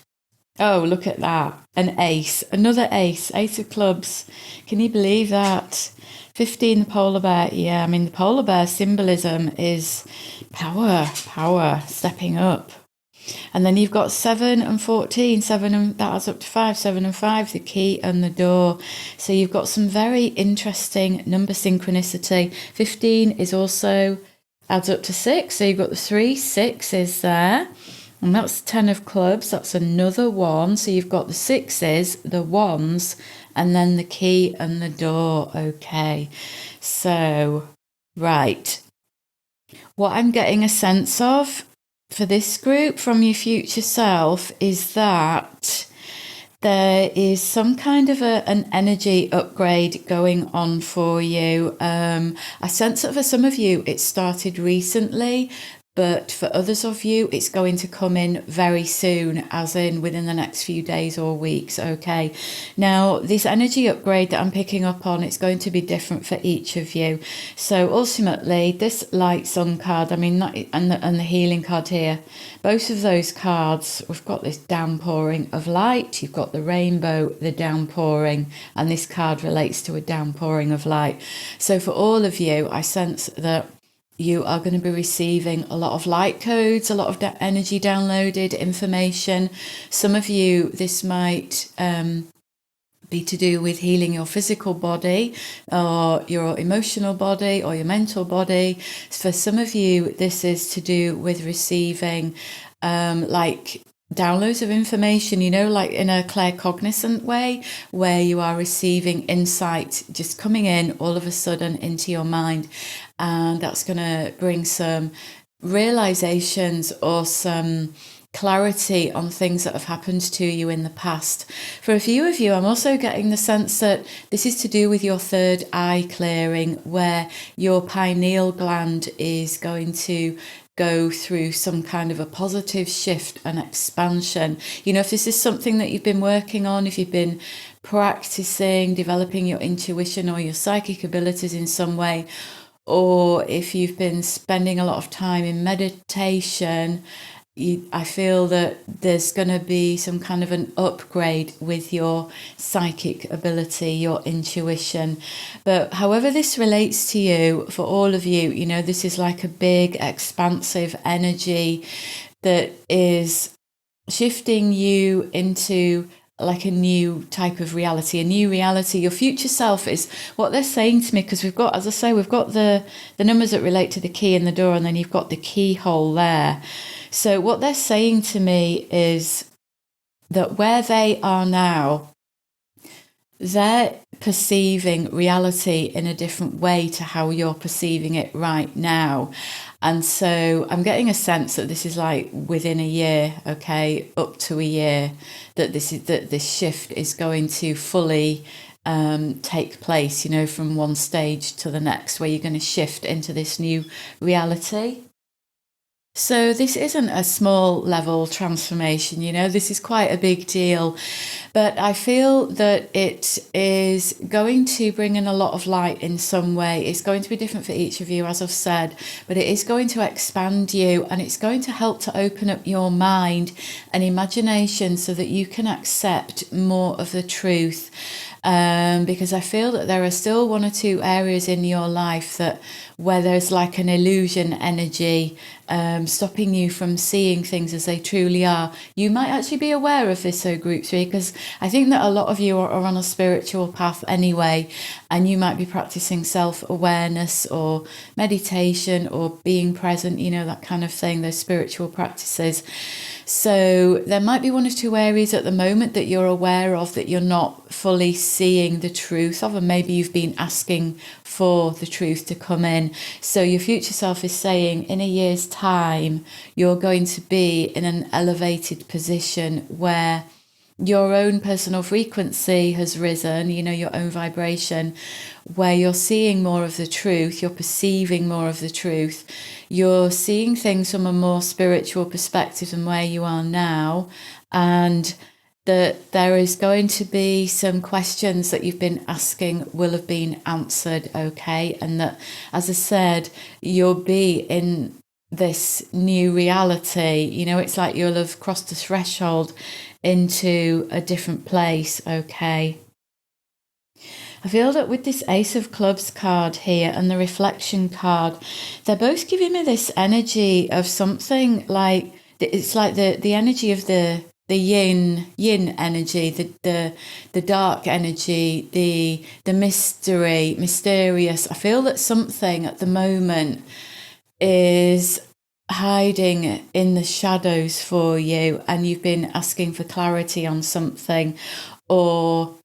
Oh, look at that. An ace. Another ace. Ace of clubs. Can you believe that? 15, the polar bear. Yeah, the polar bear symbolism is power, stepping up. And then you've got 7 and 14. 7 and that adds up to 5. 7 and 5, the key and the door. So you've got some very interesting number synchronicity. 15 is also adds up to 6. So you've got the 3 6s there. And that's 10 of clubs. That's another 1. So you've got the 6s, the 1s, and then the key and the door. Okay. So, right. What I'm getting a sense of for this group from your future self is that there is some kind of an energy upgrade going on for you. I sense that for some of you, it started recently, but for others of you, it's going to come in very soon, as in within the next few days or weeks, okay? Now, this energy upgrade that I'm picking up on, it's going to be different for each of you. So ultimately, this light sun card, and the healing card here, both of those cards, we've got this downpouring of light, you've got the rainbow, the downpouring, and this card relates to a downpouring of light. So for all of you, I sense that you are going to be receiving a lot of light codes, a lot of energy downloaded information. Some of you, this might be to do with healing your physical body or your emotional body or your mental body. For some of you, this is to do with receiving downloads of information, like in a claircognizant way, where you are receiving insight just coming in all of a sudden into your mind. And that's going to bring some realizations or some clarity on things that have happened to you in the past. For a few of you, I'm also getting the sense that this is to do with your third eye clearing, where your pineal gland is going to go through some kind of a positive shift and expansion. If this is something that you've been working on, if you've been practicing, developing your intuition or your psychic abilities in some way, or if you've been spending a lot of time in meditation, I feel that there's going to be some kind of an upgrade with your psychic ability, your intuition. But however this relates to you, for all of you, this is like a big, expansive energy that is shifting you into like a new type of reality, a new reality. Your future self is what they're saying to me, because we've got, as I say, we've got the numbers that relate to the key in the door, and then you've got the keyhole there. So what they're saying to me is that where they are now, they're perceiving reality in a different way to how you're perceiving it right now. And so I'm getting a sense that this is like within a year, okay, up to a year, that this shift is going to fully take place, from one stage to the next, where you're going to shift into this new reality. So this isn't a small level transformation, this is quite a big deal. But I feel that it is going to bring in a lot of light in some way. It's going to be different for each of you, as I've said, but it is going to expand you, and it's going to help to open up your mind and imagination so that you can accept more of the truth. Because I feel that there are still one or two areas in your life where there's like an illusion energy stopping you from seeing things as they truly are. You might actually be aware of this, so Group 3, because I think that a lot of you are on a spiritual path anyway, and you might be practicing self-awareness or meditation or being present, that kind of thing, those spiritual practices. So there might be one or two areas at the moment that you're aware of that you're not fully seeing the truth of, and maybe you've been asking for the truth to come in. So your future self is saying in a year's time, you're going to be in an elevated position where your own personal frequency has risen, your own vibration, where you're seeing more of the truth, you're perceiving more of the truth, you're seeing things from a more spiritual perspective than where you are now, and that there is going to be some questions that you've been asking will have been answered, okay? And that, as I said, you'll be in this new reality. It's like you'll have crossed the threshold into a different place, okay? I feel that with this Ace of Clubs card here and the Reflection card, they're both giving me this energy of something like, it's like the energy of the yin energy, the dark energy, the mysterious. I feel that something at the moment is hiding in the shadows for you, and you've been asking for clarity on something, or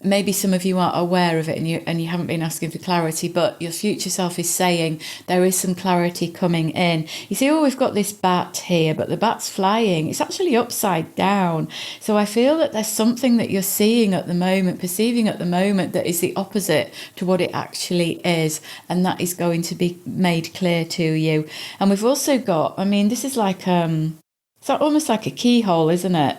maybe some of you aren't aware of it and you haven't been asking for clarity, but your future self is saying there is some clarity coming in. You see, we've got this bat here, but the bat's flying. It's actually upside down. So I feel that there's something that you're seeing at the moment, perceiving at the moment, that is the opposite to what it actually is. And that is going to be made clear to you. And we've also got, this is like, it's almost like a keyhole, isn't it?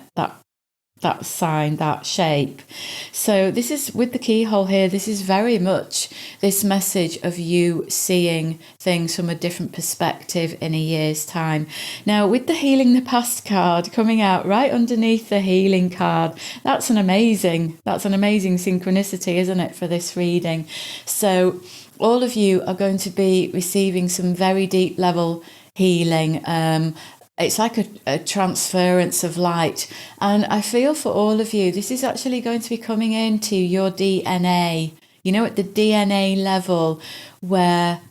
That sign, that shape. So this is, with the keyhole here, this is very much this message of you seeing things from a different perspective in a year's time. Now, with the Healing the Past card coming out right underneath the healing card, that's an amazing synchronicity, isn't it, for this reading? So all of you are going to be receiving some very deep level healing. It's like a transference of light. And I feel for all of you, this is actually going to be coming into your DNA, at the DNA level, where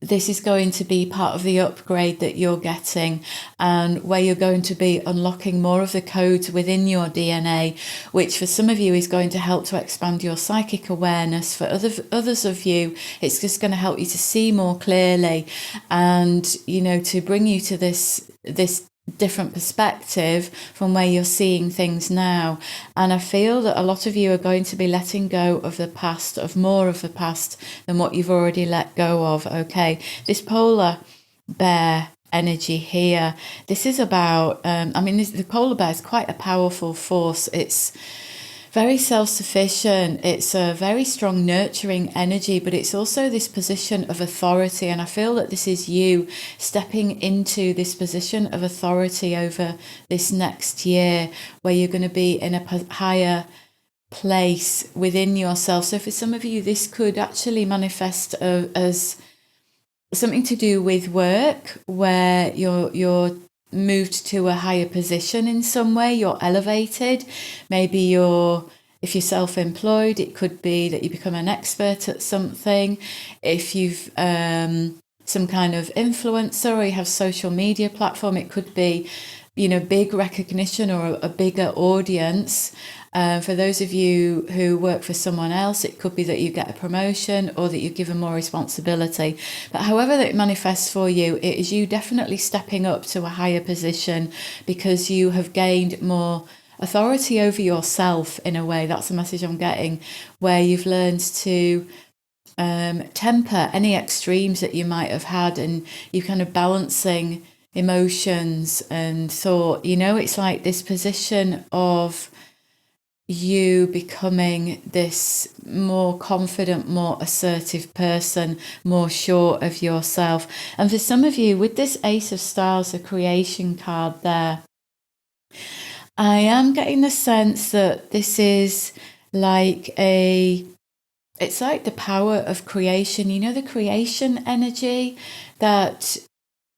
this is going to be part of the upgrade that you're getting, and where you're going to be unlocking more of the codes within your DNA, which for some of you is going to help to expand your psychic awareness. For others of you, it's just going to help you to see more clearly, and to bring you to this different perspective from where you're seeing things now. And I feel that a lot of you are going to be letting go of the past, of more of the past than what you've already let go of. Okay, this polar bear energy here, this is about the polar bear is quite a powerful force. It's very self-sufficient. It's a very strong nurturing energy, but it's also this position of authority. And I feel that this is you stepping into this position of authority over this next year, where you're going to be in a higher place within yourself. So for some of you, this could actually manifest as something to do with work, where you're moved to a higher position in some way, you're elevated. Maybe if you're self-employed, it could be that you become an expert at something. If you've some kind of influencer, or you have social media platform, it could be big recognition or a bigger audience. For those of you who work for someone else, it could be that you get a promotion or that you're given more responsibility. But however that it manifests for you, it is you definitely stepping up to a higher position because you have gained more authority over yourself in a way. That's the message I'm getting, where you've learned to temper any extremes that you might have had, and you're kind of balancing emotions and thought. It's like this position of you becoming this more confident, more assertive person, more sure of yourself. And for some of you, with this Ace of Stars, the creation card there, I am getting the sense that this is it's like the power of creation, the creation energy, that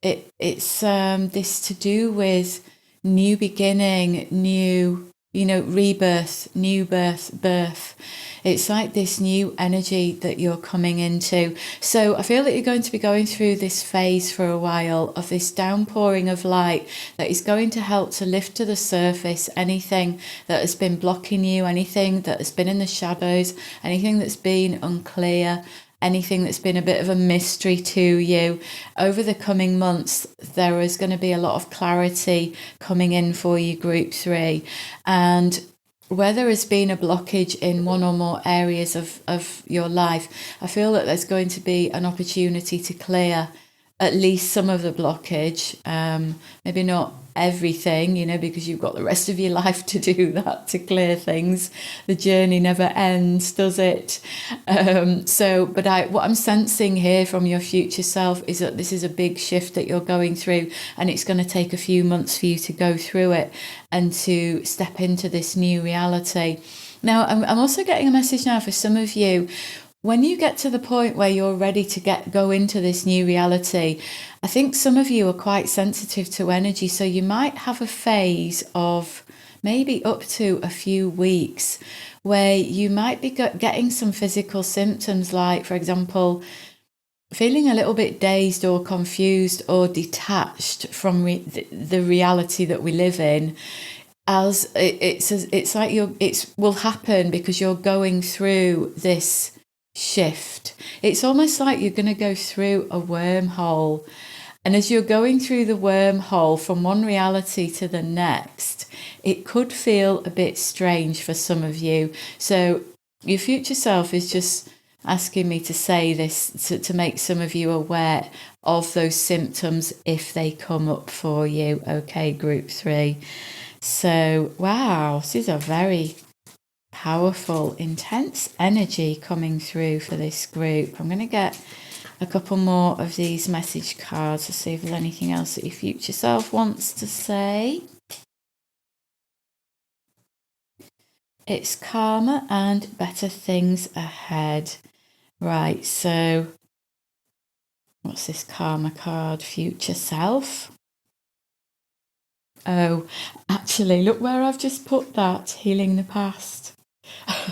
it's this to do with new beginning, new rebirth, new birth. It's like this new energy that you're coming into. So I feel that you're going to be going through this phase for a while of this downpouring of light that is going to help to lift to the surface anything that has been blocking you, anything that has been in the shadows, anything that's been unclear, anything that's been a bit of a mystery to you. Over the coming months, there is going to be a lot of clarity coming in for you, Group 3. And where there has been a blockage in one or more areas of your life, I feel that there's going to be an opportunity to clear at least some of the blockage. Maybe not everything, because you've got the rest of your life to do that, to clear things. The journey never ends, does it? But what I'm sensing here from your future self is that this is a big shift that you're going through, and it's going to take a few months for you to go through it and to step into this new reality. Now, I'm also getting a message now for some of you. When you get to the point where you're ready to go into this new reality, I think some of you are quite sensitive to energy. So you might have a phase of maybe up to a few weeks where you might be getting some physical symptoms, like, for example, feeling a little bit dazed or confused or detached from the reality that we live in. As it's like it will happen because you're going through this shift. It's almost like you're going to go through a wormhole, and as you're going through the wormhole from one reality to the next, it could feel a bit strange for some of you. So your future self is just asking me to say this to make some of you aware of those symptoms if they come up for you. Okay, Group 3. So wow, this is a very powerful, intense energy coming through for this group. I'm going to get a couple more of these message cards to see if there's anything else that your future self wants to say. It's karma and better things ahead. Right, so what's this karma card? Future self. Oh, actually, look where I've just put that. Healing the past.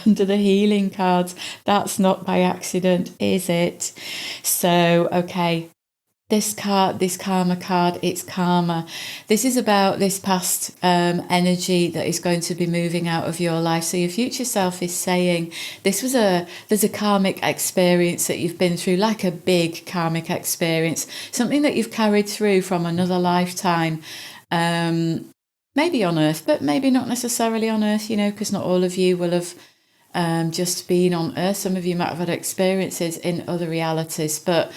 under the healing cards. That's not by accident, is it? So, okay. This card, this karma card, it's karma. This is about this past energy that is going to be moving out of your life. So your future self is saying there's a karmic experience that you've been through, like a big karmic experience, something that you've carried through from another lifetime. Maybe on Earth, but maybe not necessarily on Earth, because not all of you will have just been on Earth. Some of you might have had experiences in other realities, but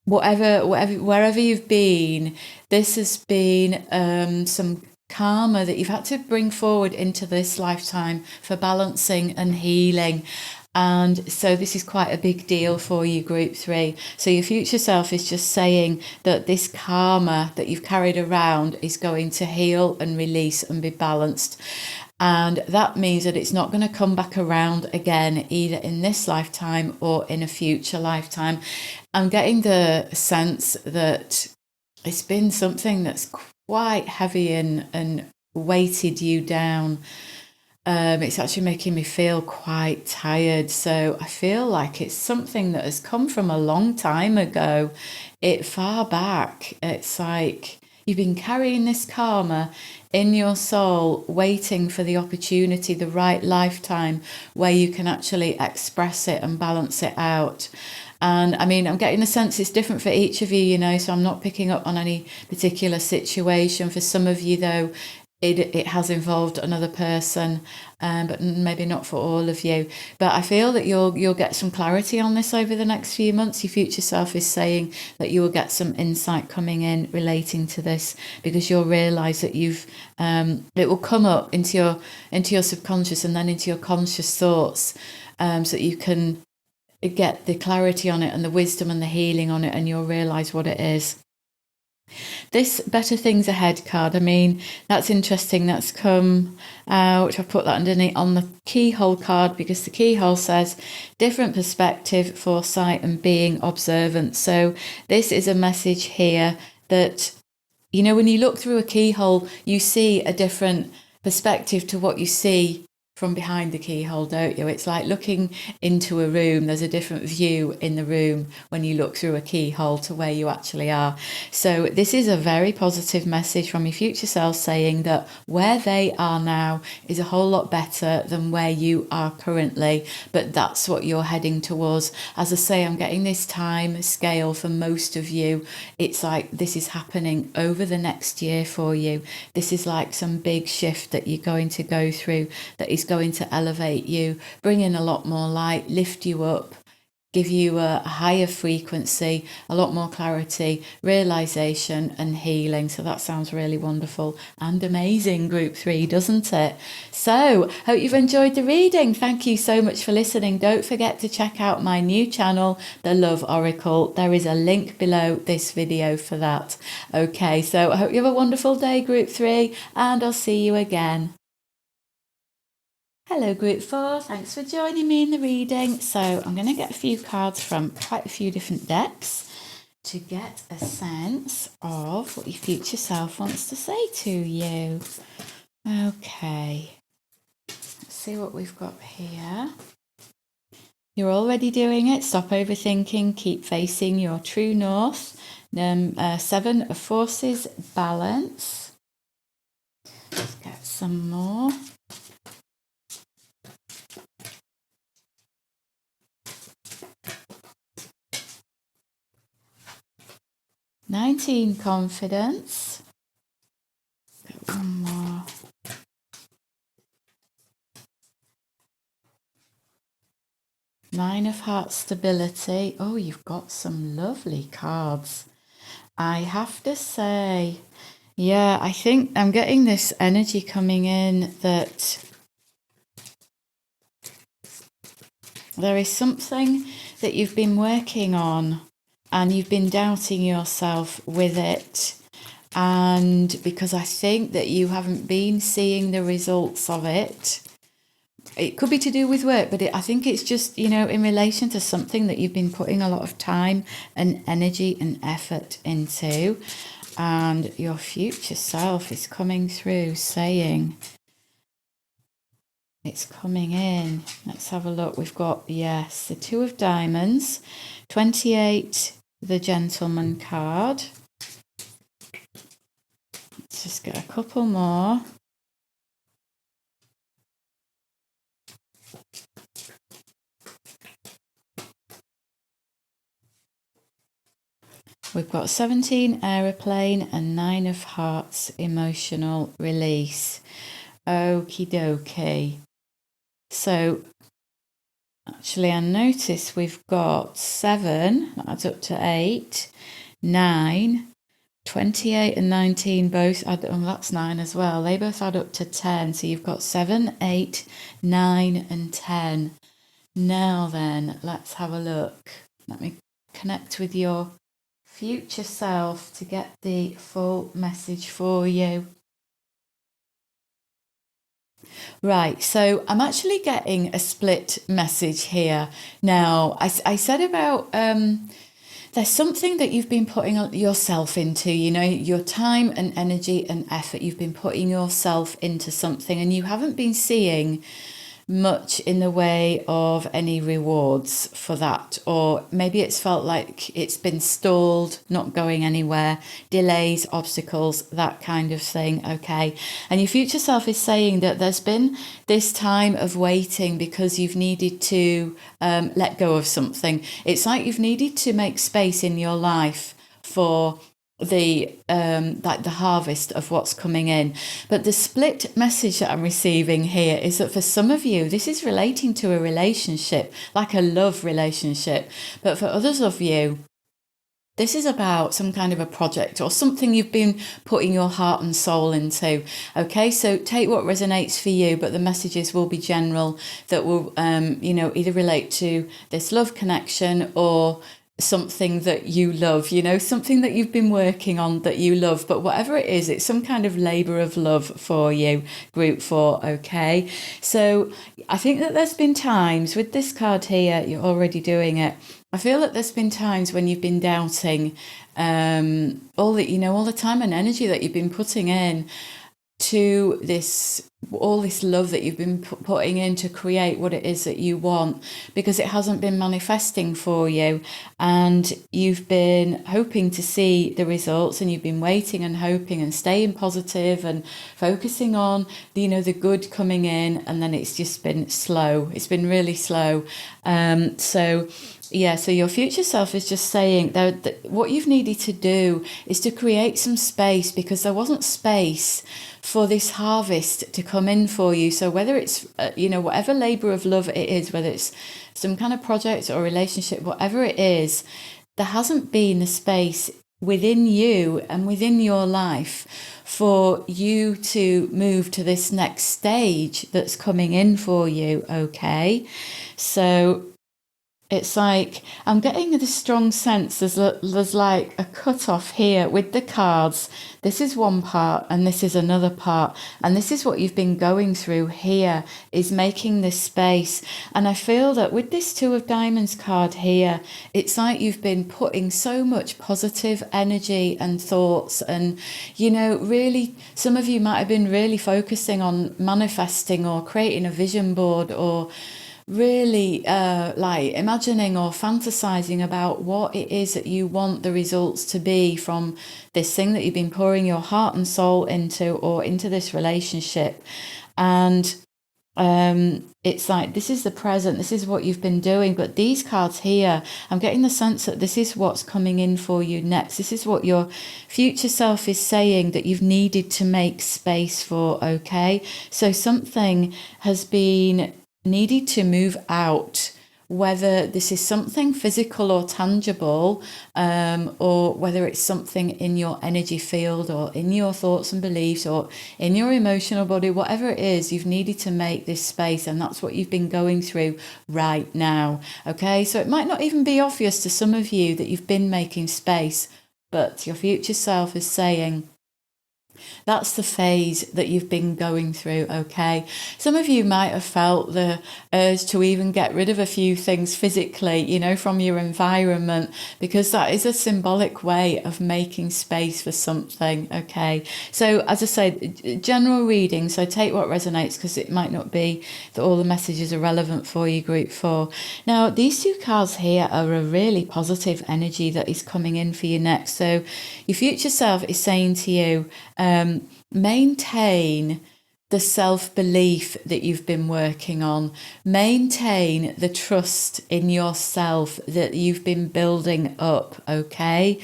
wherever you've been, this has been some karma that you've had to bring forward into this lifetime for balancing and healing. And so this is quite a big deal for you, group 3. So your future self is just saying that this karma that you've carried around is going to heal and release and be balanced. And that means that it's not going to come back around again, either in this lifetime or in a future lifetime. I'm getting the sense that it's been something that's quite heavy and weighted you down. It's actually making me feel quite tired. So I feel like it's something that has come from a long time ago, far back. It's like you've been carrying this karma in your soul, waiting for the opportunity, the right lifetime where you can actually express it and balance it out. And I mean, I'm getting the sense it's different for each of you, so I'm not picking up on any particular situation. For some of you, though, it has involved another person, but maybe not for all of you. But I feel that you'll get some clarity on this over the next few months. Your future self is saying that you will get some insight coming in relating to this, because you'll realise that it will come up into your subconscious and then into your conscious thoughts, so that you can get the clarity on it and the wisdom and the healing on it, and you'll realise what it is. This Better Things Ahead card, I mean, that's interesting. That's come out. I've put that underneath on the keyhole card, because the keyhole says different perspective, foresight, and being observant. So this is a message here that, when you look through a keyhole, you see a different perspective to what you see from behind the keyhole, don't you? It's like looking into a room. There's a different view in the room when you look through a keyhole to where you actually are. So this is a very positive message from your future self, saying that where they are now is a whole lot better than where you are currently, but that's what you're heading towards. As I say, I'm getting this time scale for most of you. It's like this is happening over the next year for you. This is like some big shift that you're going to go through that is going to elevate you, bring in a lot more light, lift you up, give you a higher frequency, a lot more clarity, realization and healing. So that sounds really wonderful and amazing, group 3, doesn't it? So hope you've enjoyed the reading. Thank you so much for listening. Don't forget to check out my new channel, The Love Oracle. There is a link below this video for that. Okay, so I hope you have a wonderful day, group 3, and I'll see you again. Hello group 4, thanks for joining me in the reading. So I'm going to get a few cards from quite a few different decks to get a sense of what your future self wants to say to you. Okay, let's see what we've got here. You're already doing it. Stop overthinking, keep facing your true north. 7 of Forces, balance. Let's get some more. 19, confidence. Got one more. 9 of hearts, stability. Oh, you've got some lovely cards. I have to say, yeah, I think I'm getting this energy coming in that there is something that you've been working on and you've been doubting yourself with it. And because I think that you haven't been seeing the results of it. It could be to do with work, but I think it's just, in relation to something that you've been putting a lot of time and energy and effort into. And your future self is coming through saying, It's coming in. Let's have a look. We've got, yes, the Two of Diamonds, 28, the Gentleman card. Let's just get a couple more. We've got 17, Aeroplane, and 9 of Hearts, Emotional Release. Okie dokie. So, actually, I notice we've got 7, that adds up to 8, 9, 28 and 19 both add, oh, that's 9 as well. They both add up to 10. So you've got 7, 8, 9, and 10. Now then, let's have a look. Let me connect with your future self to get the full message for you. Right, so I'm actually getting a split message here. Now, I said about there's something that you've been putting yourself into, you know, your time and energy and effort. You've been putting yourself into something and you haven't been seeing much in the way of any rewards for that, or maybe it's felt like it's been stalled, not going anywhere, delays, obstacles, that kind of thing. Okay, and your future self is saying that there's been this time of waiting because you've needed to let go of something. It's like you've needed to make space in your life for the like the harvest of what's coming in. But the split message that I'm receiving here is that for some of you this is relating to a relationship, like a love relationship, but for others of you this is about some kind of a project or something you've been putting your heart and soul into. Okay, so take what resonates for you, but the messages will be general, that will you know, either relate to this love connection or something that you love, you know, something that you've been working on that you love. But whatever it is, it's some kind of labor of love for you, group 4. Okay, so I think that there's been times with this card here, you're already doing it. I feel that there's been times when you've been doubting all the, you know, all the time and energy that you've been putting in to this, all this love that you've been putting in to create what it is that you want, because it hasn't been manifesting for you, and you've been hoping to see the results, and you've been waiting and hoping and staying positive and focusing on, you know, the good coming in, and then it's just been slow. It's been really slow. So yeah, so your future self is just saying that what you've needed to do is to create some space, because there wasn't space for this harvest to come in for you. So whether it's, you know, whatever labor of love it is, whether it's some kind of project or relationship, whatever it is, there hasn't been the space within you and within your life for you to move to this next stage that's coming in for you. Okay, so it's like I'm getting this strong sense there's like a cut off here with the cards. This is one part and this is another part, and this is what you've been going through here, is making this space. And I feel that with this Two of Diamonds card here, it's like you've been putting so much positive energy and thoughts, and, you know, really some of you might have been really focusing on manifesting or creating a vision board, or really like imagining or fantasizing about what it is that you want the results to be from this thing that you've been pouring your heart and soul into, or into this relationship. And it's like, this is the present, this is what you've been doing. But these cards here, I'm getting the sense that this is what's coming in for you next. This is what your future self is saying that you've needed to make space for. Okay, so something has been needed to move out, whether this is something physical or tangible, or whether it's something in your energy field or in your thoughts and beliefs or in your emotional body. Whatever it is, you've needed to make this space, and that's what you've been going through right now. Okay, so it might not even be obvious to some of you that you've been making space, but your future self is saying That's the phase that you've been going through, okay? Some of you might have felt the urge to even get rid of a few things physically, from your environment, because that is a symbolic way of making space for something, okay? So, as I said, general reading, so take what resonates, because it might not be that all the messages are relevant for you, group 4. Now, these two cards here are a really positive energy that is coming in for you next. So, your future self is saying to you, maintain the self-belief that you've been working on. Maintain the trust in yourself that you've been building up, okay?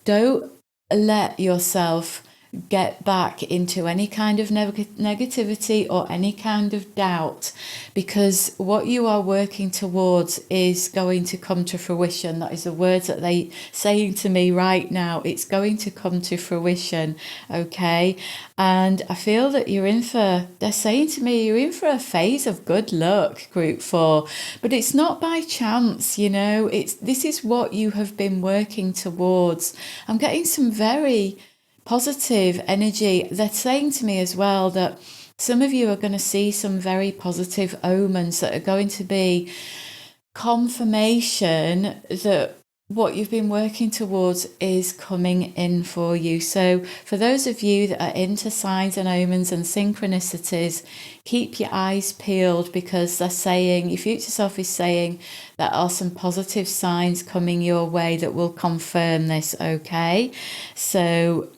Don't let yourself get back into any kind of negativity or any kind of doubt, because what you are working towards is going to come to fruition. That is the words that they saying to me right now. It's going to come to fruition, okay? And I feel that they're saying to me, you're in for a phase of good luck, group 4, but it's not by chance, this is what you have been working towards. I'm getting some very positive energy. They're saying to me as well that some of you are going to see some very positive omens that are going to be confirmation that what you've been working towards is coming in for you. So for those of you that are into signs and omens and synchronicities, keep your eyes peeled, because they're saying, your future self is saying, there are some positive signs coming your way that will confirm this, okay? So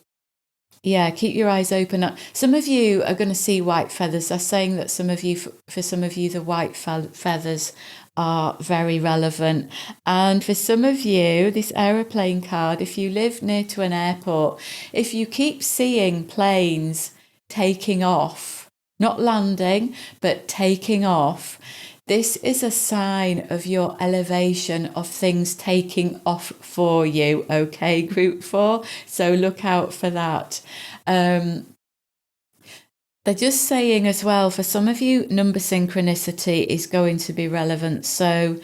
yeah, keep your eyes open. Some of you are going to see white feathers. They're saying that for some of you, the white feathers are very relevant. And for some of you, this aeroplane card, if you live near to an airport, if you keep seeing planes taking off, not landing, but taking off, this is a sign of your elevation, of things taking off for you, okay, group 4? So look out for that. They're just saying as well, for some of you, number synchronicity is going to be relevant. So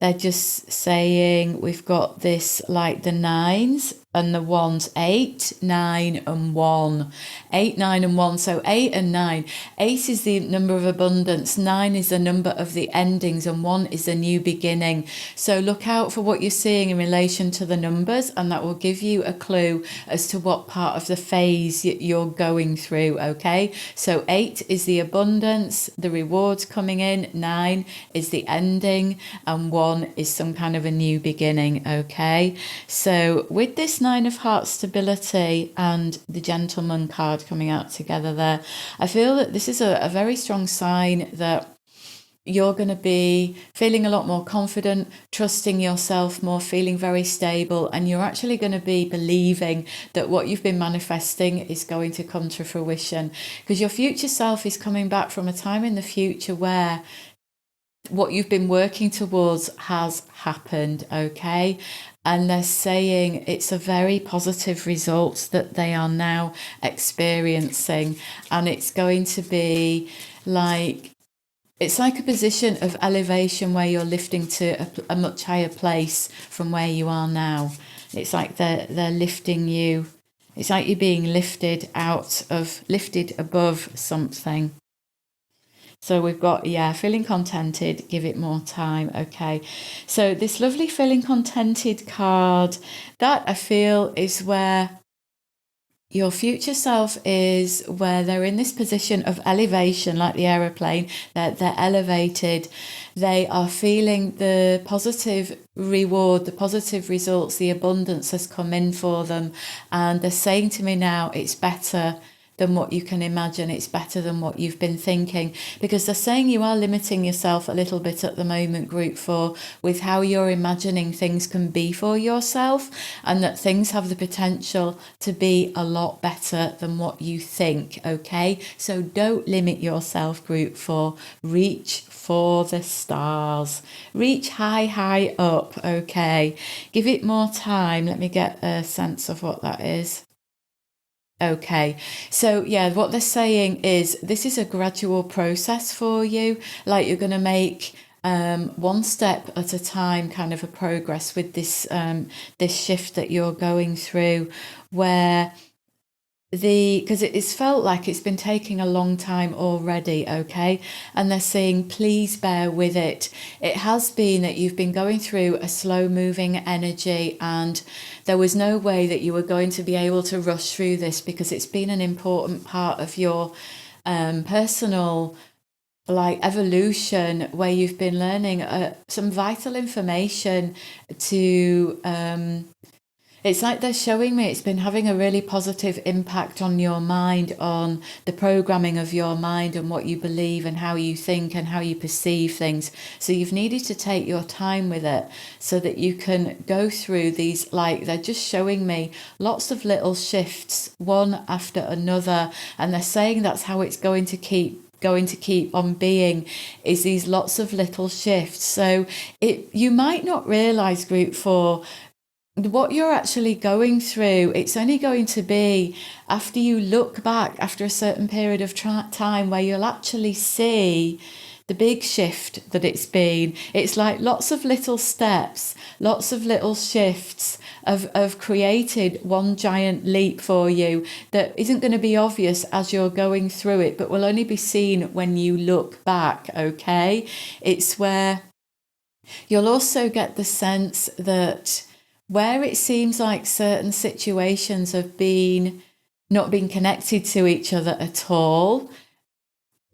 they're just saying we've got this, like the 9s and the 1s, 8, 9 and 1. 8, 9 and 1. So 8 and 9. 8 is the number of abundance. 9 is the number of the endings, and 1 is a new beginning. So look out for what you're seeing in relation to the numbers, and that will give you a clue as to what part of the phase you're going through, okay? So 8 is the abundance, the rewards coming in. 9 is the ending, and 1 is some kind of a new beginning, okay? So with this 9 of Hearts stability and the Gentleman card coming out together there, I feel that this is a very strong sign that you're going to be feeling a lot more confident, trusting yourself more, feeling very stable, and you're actually going to be believing that what you've been manifesting is going to come to fruition, because your future self is coming back from a time in the future where what you've been working towards has happened, okay? And they're saying it's a very positive result that they are now experiencing, and it's going to be like, it's like a position of elevation where you're lifting to a much higher place from where you are now. It's like they're lifting you. It's like you're being lifted above something. So we've got, feeling contented, give it more time, okay? So this lovely feeling contented card, that I feel is where your future self is, where they're in this position of elevation, like the aeroplane, they're elevated. They are feeling the positive reward, the positive results, the abundance has come in for them. And they're saying to me now, it's better than what you can imagine. It's better than what you've been thinking, because they're saying you are limiting yourself a little bit at the moment, group 4, with how you're imagining things can be for yourself, and that things have the potential to be a lot better than what you think, okay? So don't limit yourself, group 4. Reach for the stars. Reach high, high up, okay? Give it more time. Let me get a sense of what that is. Okay, so what they're saying is this is a gradual process for you. Like, you're going to make one step at a time, kind of a progress with this this shift that you're going through, where because it's felt like it's been taking a long time already, okay? And they're saying, please bear with it. It has been that you've been going through a slow moving energy, and there was no way that you were going to be able to rush through this, because it's been an important part of your personal like evolution, where you've been learning some vital information to it's like they're showing me it's been having a really positive impact on your mind, on the programming of your mind and what you believe and how you think and how you perceive things. So you've needed to take your time with it so that you can go through these, like they're just showing me lots of little shifts, one after another. And they're saying that's how it's going to keep on being, is these lots of little shifts. So you might not realize, group 4, what you're actually going through. It's only going to be after you look back after a certain period of time where you'll actually see the big shift that it's been. It's like lots of little steps, lots of little shifts have created one giant leap for you that isn't going to be obvious as you're going through it, but will only be seen when you look back, okay? It's where you'll also get the sense that where it seems like certain situations have not been connected to each other at all,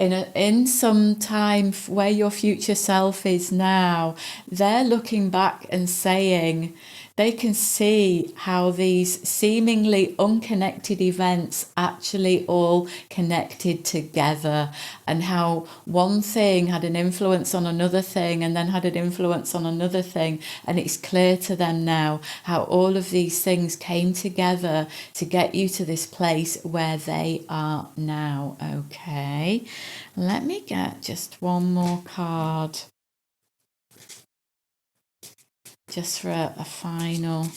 in some time where your future self is now, they're looking back and saying they can see how these seemingly unconnected events actually all connected together, and how one thing had an influence on another thing and then had an influence on another thing. And it's clear to them now how all of these things came together to get you to this place where they are now. Okay, let me get just one more card, just for a final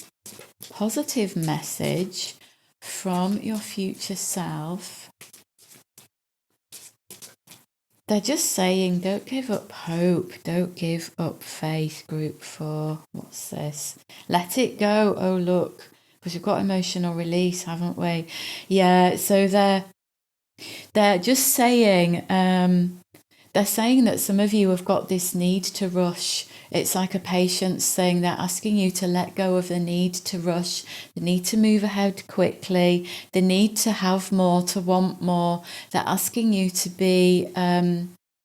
positive message from your future self. They're just saying, don't give up hope, don't give up faith, group 4. What's this? Let it go. Oh, look, because we've got emotional release, haven't we? Yeah, so they're just saying, they're saying that some of you have got this need to rush. It's like a patience thing. They're asking you to let go of the need to rush, the need to move ahead quickly, the need to have more, to want more. They're asking you to be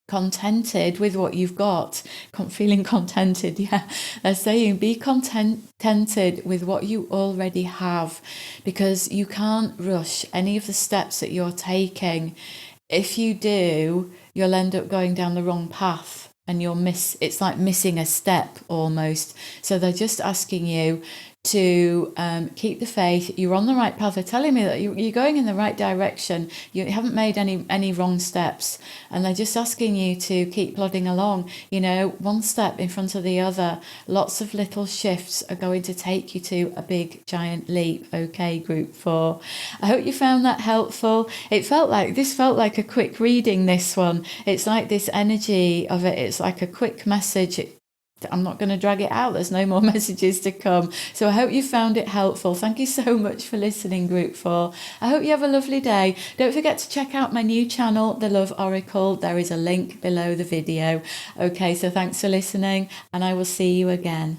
contented with what you've got. Feeling contented, yeah. They're saying be contented with what you already have, because you can't rush any of the steps that you're taking. If you do, you'll end up going down the wrong path, and it's like missing a step almost. So they're just asking you to keep the faith. You're on the right path. They're telling me that you're going in the right direction. You haven't made any wrong steps, and they're just asking you to keep plodding along, one step in front of the other. Lots of little shifts are going to take you to a big giant leap. Okay, group 4, I hope you found that helpful. This felt like a quick reading, this one. It's like this energy of it, it's like a quick message. I'm not going to drag it out. There's no more messages to come. So I hope you found it helpful. Thank you so much for listening, group 4. I hope you have a lovely day. Don't forget to check out my new channel, The Love Oracle. There is a link below the video. Okay, so thanks for listening, and I will see you again.